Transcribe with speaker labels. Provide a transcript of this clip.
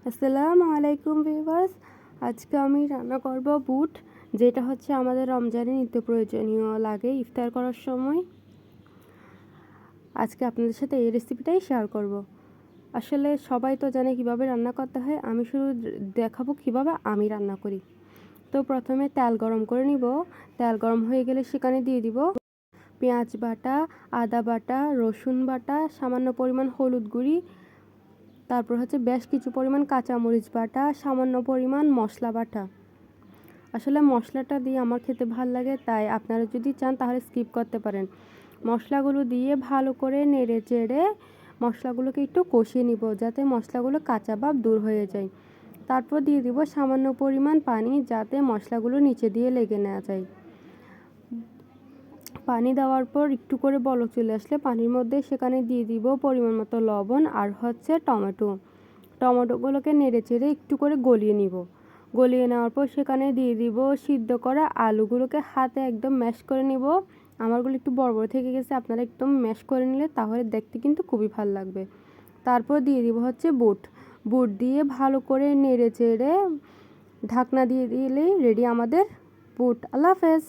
Speaker 1: আসসালামু আলাইকুম ভিউয়ার্স। আজকে আমি রান্না করব বুট, যেটা হচ্ছে আমাদের রমজানে নিত্য প্রয়োজনীয় লাগে ইফতার করার সময়। আজকে আপনাদের সাথে এই রেসিপিটাই শেয়ার করব। আসলে সবাই তো জানে কিভাবে রান্না করতে হয়, আমি শুধু দেখাবো কিভাবে আমি রান্না করি। তো প্রথমে তেল গরম করে নিব। তেল গরম হয়ে গেলে সেখানে দিয়ে দিব পেঁয়াজ বাটা, আদা বাটা, রসুন বাটা, সামান্য পরিমাণ হলুদ গুঁড়ি, তারপর হচ্ছে বেশ কিছু পরিমাণ কাঁচামরিচ বাটা, সামান্য পরিমাণ মশলা বাটা। আসলে মশলাটা দিয়ে আমার খেতে ভালো লাগে, তাই আপনারা যদি চান তাহলে স্কিপ করতে পারেন। মশলাগুলো দিয়ে ভালো করে নেড়ে চেড়ে মশলাগুলোকে একটু কষিয়ে নিব, যাতে মশলাগুলো কাঁচা ভাব দূর হয়ে যায়। তারপর দিয়ে দিব সামান্য পরিমাণ পানি, যাতে মশলাগুলো নিচে দিয়ে লেগে না যায়। পানি দেওয়ার পর একটু করে বলক চলে আসলে পানির মধ্যে সেখানে দিয়ে দিব পরিমাণ মতো লবণ আর হচ্ছে টমেটোগুলোকে নেড়ে চেড়ে একটু করে গলিয়ে নিব। গলিয়ে নেওয়ার পর সেখানে দিয়ে দিব সিদ্ধ করা আলুগুলোকে হাতে একদম ম্যাশ করে নিব। আমারগুলো একটু বড় বড় থেকে গেছে, আপনারা একদম ম্যাশ করে নিলে তাহলে দেখতে কিন্তু খুবই ভালো লাগবে। তারপর দিয়ে দিব হচ্ছে বুট দিয়ে ভালো করে নেড়ে চেড়ে ঢাকনা দিয়ে দিলেই রেডি আমাদের বুট। আল্লাহ হাফেজ।